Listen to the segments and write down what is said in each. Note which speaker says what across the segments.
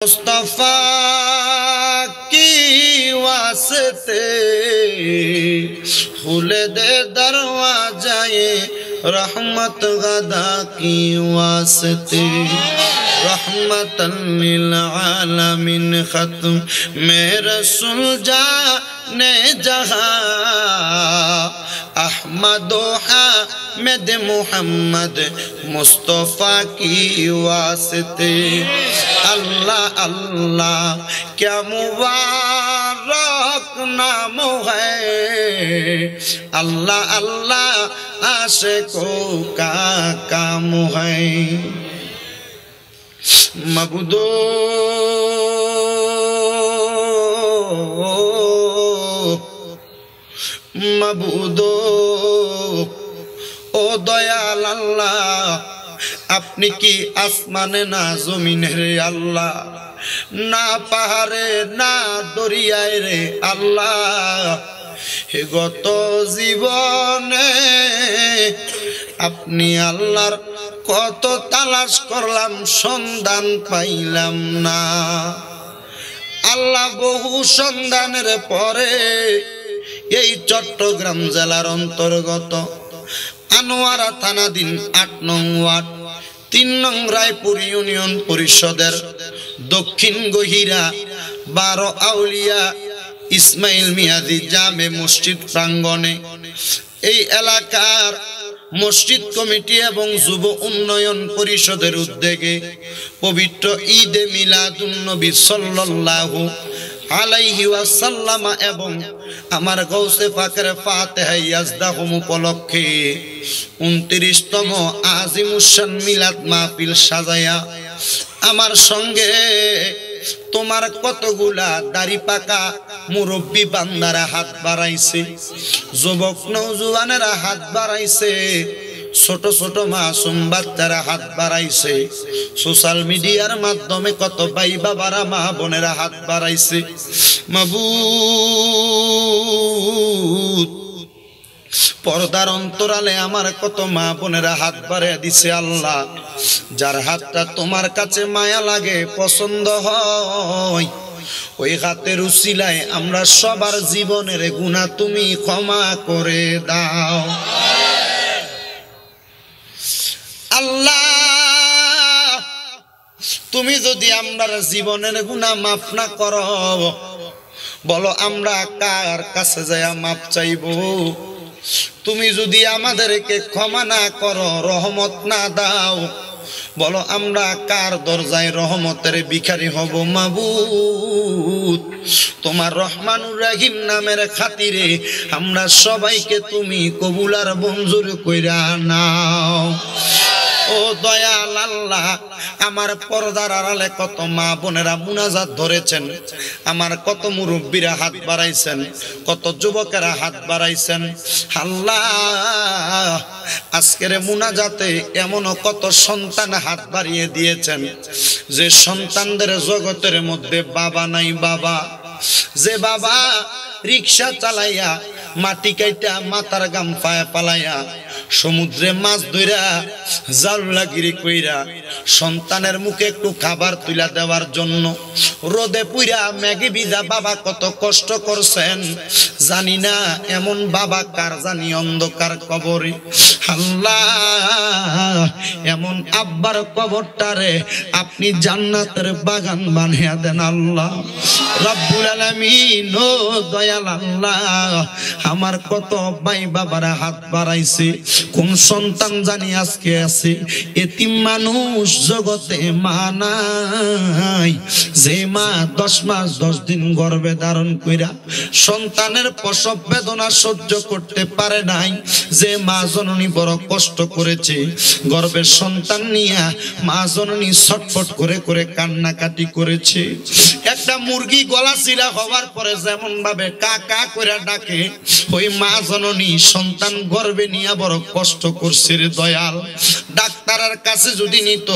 Speaker 1: मुस्तफा की वास्ते खुले दे दरवाज़े रहमत गदा की वास्ते रहमतन लिल आलमीन खत्म में रसूल जाने जहां अहमद हामिद मुहम्मद मुस्तफा की वास्ते अल्लाह अल्लाह क्या मुबारक नाम है अल्लाह अल्लाह आशिकों का काम है मबूदो मबूदो ओ दयाल अल्लाह अपनी की आसमाने ना जमीने रे अल्लाह ना पहाड़े ना दरियाए रे अल्लाह हे गत जीवने अपनी अल्लाहर কত তালাশ করলাম সন্ধান পাইলাম না আল্লাহ বহু সন্ধানের পরে এই চট্টগ্রাম জেলার অন্তর্গত আনোয়ারা থানাধীন ৮ নং ওয়ার্ড ৩ নং রায়পুর ইউনিয়ন পরিষদের দক্ষিণ গহিরা ১২ আউলিয়া ইসমাইল মিয়াজি জামে মসজিদ প্রাঙ্গণে এই এলাকার মসজিদ কমিটি এবং যুব উন্নয়ন পরিষদের উদ্যোগে পবিত্র ঈদে মিলাদুন নবী সাল্লাল্লাহু আলাইহি ওয়াসাল্লাম এবং আমার গৌসে পাকের ফাতিহা ইয়াজদাহুম উপলক্ষে ২৯তম আজিমুশান মিলাদ মাহফিল সাজায়া আমার সঙ্গে তোমার কতগুলা দাড়ি পাকা মুরব্বী বান্দারা হাত বাড়াইছে যুবক নওজোয়ানেরা হাত বাড়াইছে ছোট ছোট মাসুম বাচ্চারা হাত বাড়াইছে সোশ্যাল মিডিয়ার মাধ্যমে কত ভাই বাবারা মা বোনেরা হাত বাড়াইছে মাবুদ পর্দার অন্তরালে আমার কত মা বোনেরা হাত বাড়িয়ে দিছে আল্লাহ যার হাতটা তোমার কাছে মায়া লাগে পছন্দ হয় ওই হাতের উসিলায় আমরা সবার জীবনের গুনাহ তুমি ক্ষমা করে দাও আল্লাহ তুমি যদি আমরার জীবনের গুনাহ মাফ না করো বলো আমরা কার কাছে যায়া মাফ চাইবো তুমি যদি আমাদেরকে ক্ষমা না করো রহমত না দাও বলো আমরা কার দরজায় রহমতের ভিখারি হব মাবুদ তোমার রহমানুর রহিম নামের খাতিরে আমরা সবাইকে তুমি কবুল আর মঞ্জুর কইরা নাও ও দয়াল আল্লাহ আমার পর্দার আড়ালে কত মা বোনেরা মুনাজাত ধরেছেন আমার কত মুরব্বীরা হাত বাড়াইছেন কত যুবকেরা হাত বাড়াইছেন আল্লাহ আজকের মুনাজাতে এমন কত সন্তান হাত বাড়িয়ে দিয়েছেন যে সন্তানদের জগতের মধ্যে বাবা নাই বাবা যে বাবা রিকশা চালাইয়া মাটি কাইটা মাথার গাম পায়ে পালাইয়া সমুদ্রে মাছ ধইরা জালুলাগিরি কইরা সন্তানের মুখে একটু খাবার তুলা দেওয়ার জন্য রোদে পুইরা ম্যাগি ভিজা বাবা কত কষ্ট করছেন জানি না এমন বাবা কার জানি অন্ধকার কবরে আল্লাহ এমন আব্বার কবরটারে আপনি জান্নাতের বাগান বানিয়ে দেন আল্লাহ রব্বুল আলামিন ও দয়াল আল্লাহ আমার কত ভাই বাবারা হাত বাড়াইছে কোন সন্তান জানি আজকে আছে এতিম মানুষ জগতে মা নাই যে মা 10 মাস 10 দিন গর্ভে ধারণ কইরা সন্তানের প্রসব বেদনা সহ্য করতে পারে নাই যে মা জননী বড় কষ্ট করেছে গর্ভের সন্তান নিয়া মা জননী ছটফট করে করে কান্নাকাটি করেছে একটা মুরগি গলা চিরা হওয়ার পরে যেমন ভাবে কা কা করে ডাকে ওই মা জননী সন্তান গর্ভে নিয়া বড় কষ্ট করছে রে দয়াল ডাক্তারের কাছে যদি নিত,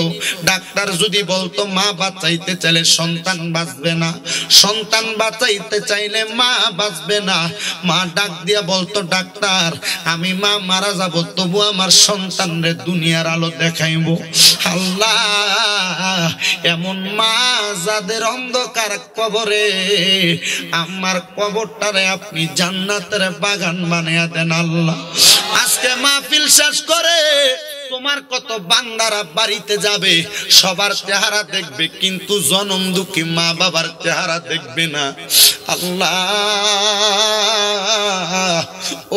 Speaker 1: ডাক্তার যদি বলতো মা বাঁচাইতে চাইলে সন্তান বাঁচবে না, সন্তান বাঁচাইতে চাইলে মা বাঁচবে না, মা ডাক দিয়া বলতো ডাক্তার আমি মা মারা যাব তবু আমার সন্তানরে দুনিয়ার আলো দেখাইব। আল্লাহ, এমন মা যাদের অন্ধকার কবরে, আমার কবরটারে আপনি জান্নাতের বাগান বানিয়ে দেন আল্লাহ। আজকে মাহফিল শেষ করে তোমার কত বান্দারা বাড়িতে যাবে, সবার চেহারা দেখবে কিন্তু জনম দুঃখী মা বাবার চেহারা দেখবে না। আল্লাহ,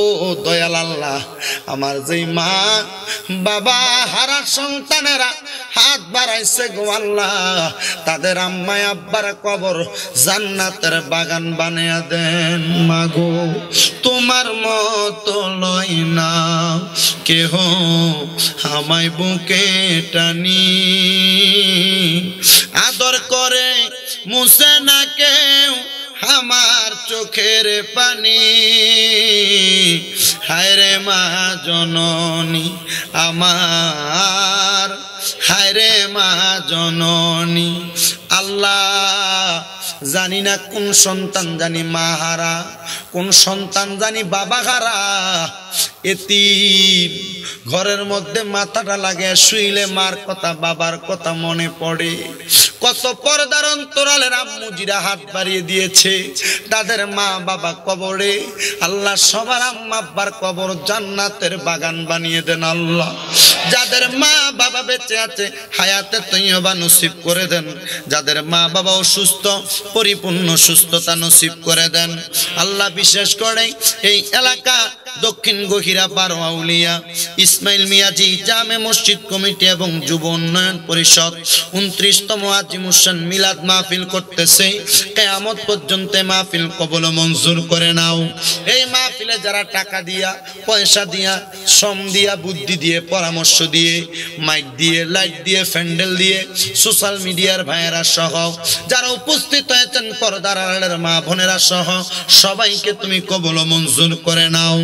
Speaker 1: ও দয়াল আল্লাহ, আমার যেই মা বাবা হারা সন্তানেরা হাত বাড়াইছে গো আল্লাহ, তাদের আম্মায় আব্বার কবর জান্নাতের বাগান বানিয়ে দেন মাগো। তোমার মতো লয় না কেহ আমায় বুকে টানি, আদর করে মুছে না কেউ আমার চোখের পানি। হায় রে মা জননী আমার, হায় রে মা জননী। আল্লাহ, জানি না কোন সন্তান জানি মা হারা, কোন সন্তান জানি বাবা হারা। এতিম ঘরের মধ্যে মাথাটা লাগে শুইলে মার কথা বাবার কথা মনে পড়ে। কত পর্দার অন্তরালের আম্মুজিরা হাত বাড়িয়ে দিয়েছে তাদের মা বাবা কবরে। আল্লাহ, সবার আম্মা আব্বার কবর জান্নাতের বাগান বানিয়ে দেন আল্লাহ। যাদের মা বাবা বেঁচে আছে হায়াতে তৈয়বা নসিব করে দেন, যাদের মা বাবা অসুস্থ পরিপূর্ণ সুস্থতা নসিব করে দেন আল্লাহ। বিশেষ করে এই এলাকা দক্ষিণ গহিরা বারোয়াউলিয়া ইসমাইল মিয়াজি জামে মসজিদ কমিটি এবং যুব উন্নয়ন পরিষদ 29তম আজিমুসান মিলাদ মাহফিল করতেছে। কিয়ামত পর্যন্ত মাহফিল কবুল মঞ্জুর করে নাও। এই মাহফিলে যারা টাকা দিয়া, পয়সা দিয়া, শ্রম দিয়া, বুদ্ধি দিয়ে, পরামর্শ দিয়ে, মাইক দিয়ে, লাইট দিয়ে, প্যান্ডেল দিয়ে, সোশ্যাল মিডিয়ার ভাইয়েরা সহ যারা উপস্থিত হয়েছেন পর্দার আড়ালের মা বোনেরা সহ সবাইকে তুমি কবুল মঞ্জুর করে নাও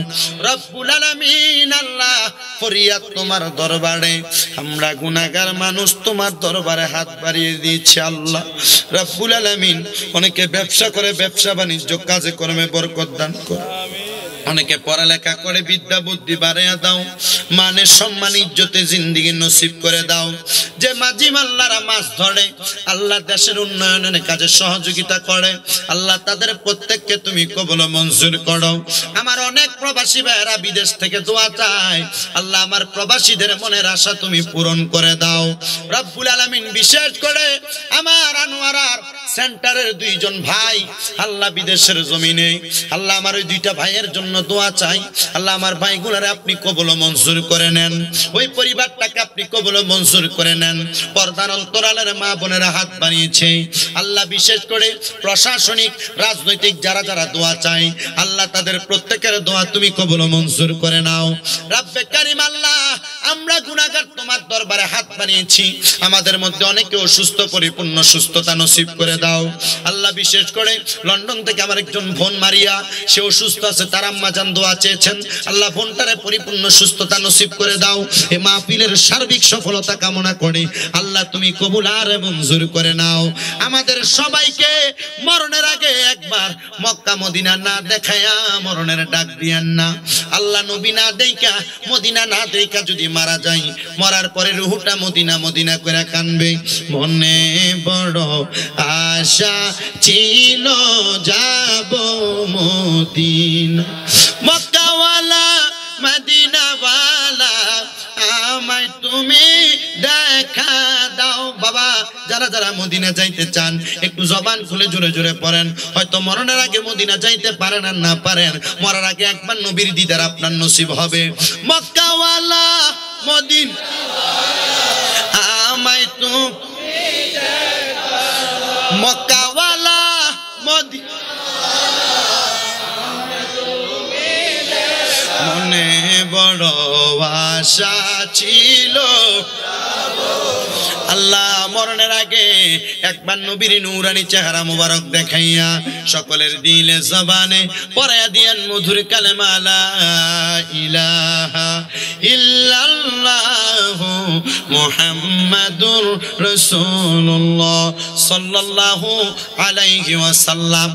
Speaker 1: রব্বুল আলামিন। আল্লাহ, ফরিয়াদ তোমার দরবারে, আমরা গুনাহগার মানুষ তোমার দরবারে হাত বাড়িয়ে দিয়েছি আল্লাহ রব্বুল আলামিন। অনেকে ব্যবসা করে, ব্যবসা বাণিজ্য কাজে কর্মে বরকত দান করো। অনেকে পড়ালেখা করে বিদ্যা বুদ্ধি বাড়াইয়া দাও, মানে সম্মান ইজ্জতে জিন্দেগি নসিব করে দাও। যে মাঝি মাল্লারা মাছ ধরে আল্লাহ দেশের উন্নয়নের কাজে সহযোগিতা করে আল্লাহ, তাদের প্রত্যেককে তুমি কবুল মঞ্জুর করো। আমার অনেক প্রবাসী ভাইয়েরা বিদেশ থেকে দোয়া চায় আল্লাহ, আমার প্রবাসীদের মনের আশা তুমি পূরণ করে দাও রব্বুল আলামিন। বিশেষ করে আমার আনোয়ারার সেন্টারের 2 জন ভাই আল্লাহ বিদেশের জমিনে, আল্লাহ আমার ওই 2টা ভাইয়ের জন্য দোয়া চাই আল্লাহ, আমার ভাইগুলোরে আপনি কবুল মঞ্জুর করে নেন, ওই পরিবারটাকে আপনি কবুল মঞ্জুর করে নেন। পর্দার অন্তরালের মা বোনেরা হাত বাড়িয়েছে আল্লাহ, বিশেষ করে প্রশাসনিক রাজনৈতিক যারা যারা দোয়া চাই আল্লাহ, তাদের প্রত্যেকের দোয়া তুমি কবুল মঞ্জুর করে নাও রব্বে কারীম। আল্লাহ, আমরা গুনাহগার তোমার দরবারে হাত বাড়িয়েছি, আমাদের মধ্যে অনেকে অসুস্থ, পরিপূর্ণ সুস্থতা নসিব করে দাও আল্লাহ। বিশেষ করে লন্ডন থেকে আমার একজন বোন মারিয়া, সে অসুস্থ আছে, তার আম্মা জান দোয়া চেয়েছেন আল্লাহ, বোনটারে পরিপূর্ণ সুস্থতা নসিব করে দাও। এই মাহফিলের সার্বিক সফলতা কামনা করে আল্লাহ তুমি কবুল আর মঞ্জুর করে নাও। আমাদের সবাইকে মরণের আগে একবার মক্কা মদিনা না দেখায়া মরণের ডাক দিয়েন না আল্লাহ। নবী না দেইকা, মদিনা না দেইকা যদি মারা যাই, মরার পরে রুহুটা মদিনা মদিনা করে কানবে। মনে বড় আশা ছিল যাব মদিনা, মক্কাওয়ালা মদিনাওয়ালা আমায় তুমি দেখা দাও। বাবা, যারা যারা মদিনা যাইতে চান একটু জবান খুলে জোরে জোরে পড়েন। হয়তো মরণের আগে মদিনা যাইতে পারেন আর না পারেন, মরার আগে একবার নবীর দিদার আপনার নসিব হবে। মক্কাওয়ালা মদিনা আমায় তুমি দেখা দাও, মক্কাওয়ালা মদিনা মনে বড় আশা ছিল আল্লাহ, মরণের আগে একবার নবীর নূরানি চেহারা মুবারক দেখাইয়া সকলের দিলে জবানে পড়াইয়া দিয়েন মধুর কালেমা লা ইলাহা ইল্লাল্লাহু মুহাম্মাদুর রাসূলুল্লাহ সাল্লাল্লাহু আলাইহি ওয়াসাল্লাম।